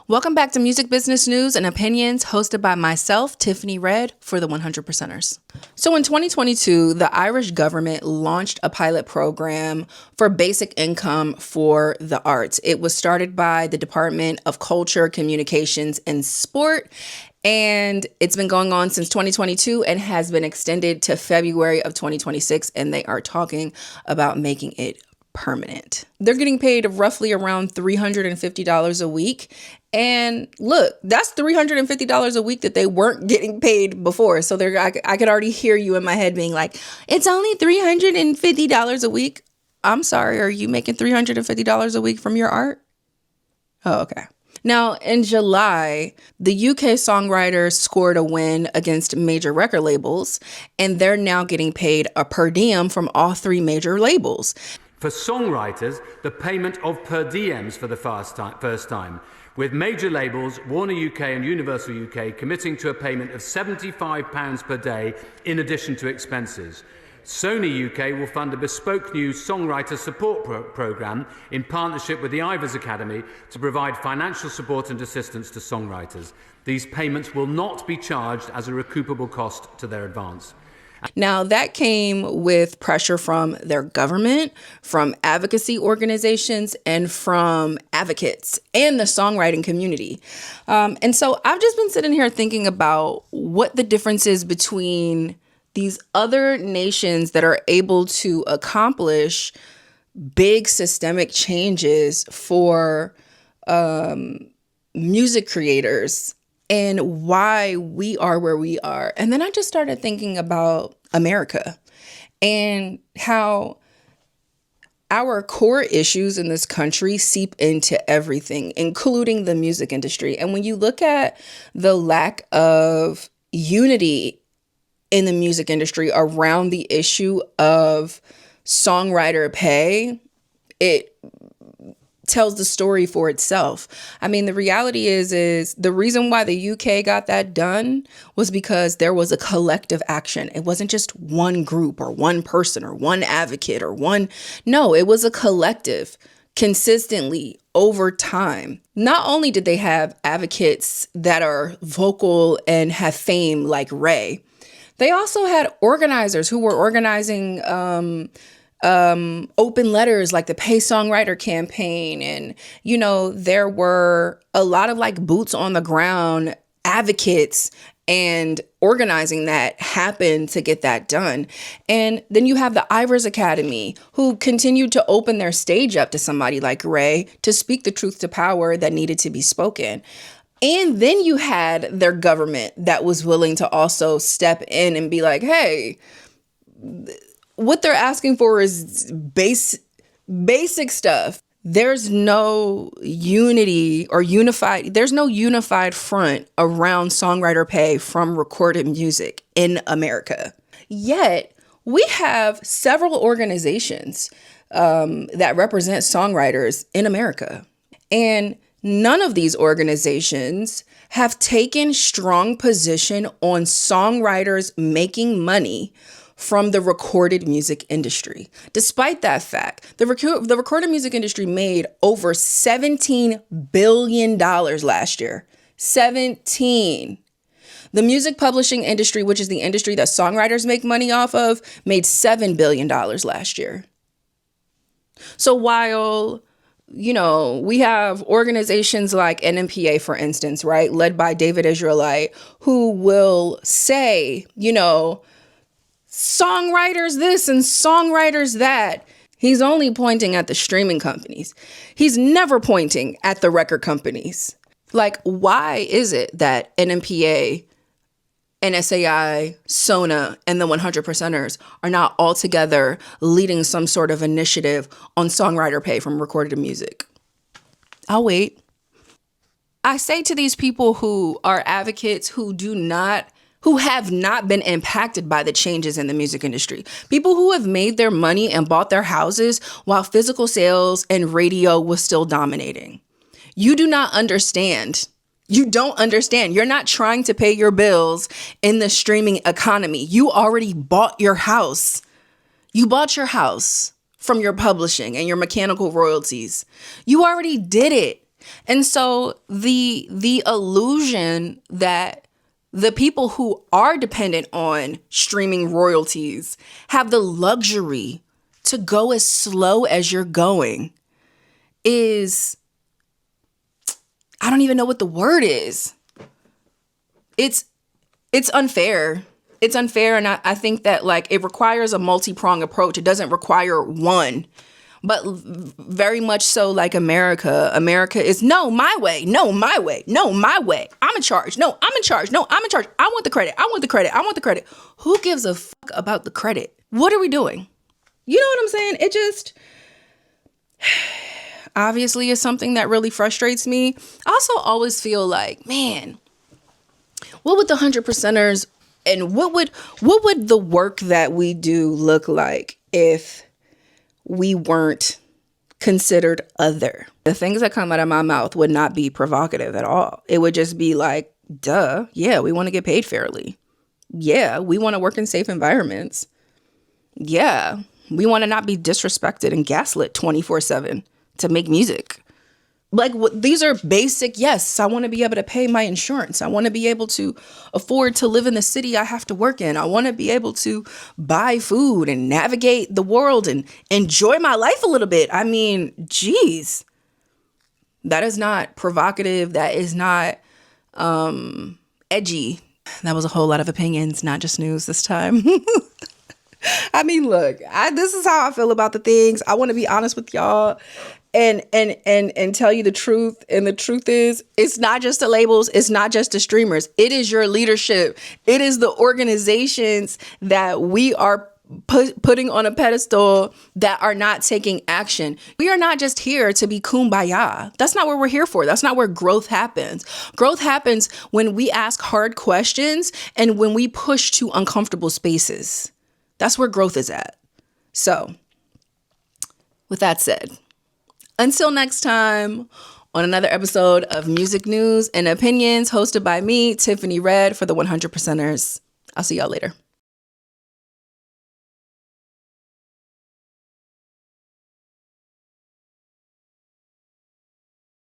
Welcome back to Music Business News and Opinions, hosted by myself, Tiffany Red, for the 100 Percenters. So in 2022, the Irish government launched a pilot program for basic income for the arts. It was started by the Department of Culture, Communications, and Sport, and it's been going on since 2022 and has been extended to February of 2026, and they are talking about making it permanent. They're getting paid roughly around $350 a week. And look, that's $350 a week that they weren't getting paid before. So I could already hear you in my head being like, it's only $350 a week. I'm sorry, are you making $350 a week from your art? Oh, okay. Now, in July, the UK Songwriters scored a win against major record labels, and they're now getting paid a per diem from all three major labels. For songwriters, the payment of per diems for the first time, with major labels, Warner UK and Universal UK, committing to a payment of £75 per day in addition to expenses. Sony UK will fund a bespoke new songwriter support programme in partnership with the Ivors Academy to provide financial support and assistance to songwriters. These payments will not be charged as a recoupable cost to their advance. Now, that came with pressure from their government, from advocacy organizations, and from advocates and the songwriting community. And so I've just been sitting here thinking about what the difference is between these other nations that are able to accomplish big systemic changes for music creators and why we are where we are. And then I just started thinking about America and how our core issues in this country seep into everything, including the music industry. And when you look at the lack of unity in the music industry around the issue of songwriter pay, it tells the story for itself. I mean, the reality is the reason why the UK got that done was because there was a collective action. It wasn't just one group or one person or one advocate or one. No, it was a collective consistently over time. Not only did they have advocates that are vocal and have fame like Ray, they also had organizers who were organizing open letters like the Pay Songwriter campaign. And, you know, there were a lot of like boots on the ground advocates and organizing that happened to get that done. And then you have the Ivors Academy, who continued to open their stage up to somebody like Ray to speak the truth to power that needed to be spoken. And then you had their government that was willing to also step in and be like, hey, what they're asking for is basic stuff. There's no unity or there's no unified front around songwriter pay from recorded music in America. Yet we have several organizations that represent songwriters in America. And none of these organizations have taken strong position on songwriters making money from the recorded music industry. Despite that fact, the recorded music industry made over $17 billion last year. 17. The music publishing industry, which is the industry that songwriters make money off of, made $7 billion last year. So while, you know, we have organizations like NMPA, for instance, right, led by David Israelite, who will say, you know, songwriters this and songwriters that. He's only pointing at the streaming companies. He's never pointing at the record companies. Like, why is it that NMPA, NSAI, Sona, and the 100 Percenters are not all together leading some sort of initiative on songwriter pay from recorded music? I'll wait. I say to these people who are advocates who have not been impacted by the changes in the music industry. People who have made their money and bought their houses while physical sales and radio was still dominating. You do not understand. You don't understand. You're not trying to pay your bills in the streaming economy. You already bought your house. You bought your house from your publishing and your mechanical royalties. You already did it. And so the illusion that the people who are dependent on streaming royalties have the luxury to go as slow as you're going is, I don't even know what the word is. It's unfair. It's unfair. And I think that like it requires a multi-pronged approach. It doesn't require one. But very much so like America is no, my way, no, my way, no, my way. I'm in charge. No, I'm in charge. No, I'm in charge. I want the credit. I want the credit. I want the credit. Who gives a fuck about the credit? What are we doing? You know what I'm saying? It just obviously is something that really frustrates me. I also always feel like, man, what would the 100%ers and what would the work that we do look like if we weren't considered other? The things that come out of my mouth would not be provocative at all. It would just be like, duh, yeah, we want to get paid fairly. Yeah, we want to work in safe environments. Yeah, we want to not be disrespected and gaslit 24/7 to make music. Like, these are basic, yes, I want to be able to pay my insurance. I want to be able to afford to live in the city I have to work in. I want to be able to buy food and navigate the world and enjoy my life a little bit. I mean, geez, that is not provocative. That is not edgy. That was a whole lot of opinions, not just news this time. I mean, look, this is how I feel about the things. I want to be honest with y'all and tell you the truth. And the truth is, it's not just the labels. It's not just the streamers. It is your leadership. It is the organizations that we are putting on a pedestal that are not taking action. We are not just here to be kumbaya. That's not what we're here for. That's not where growth happens. Growth happens when we ask hard questions and when we push to uncomfortable spaces. That's where growth is at. So, with that said, until next time on another episode of Music News and Opinions hosted by me, Tiffany Red, for the 100%ers. I'll see y'all later.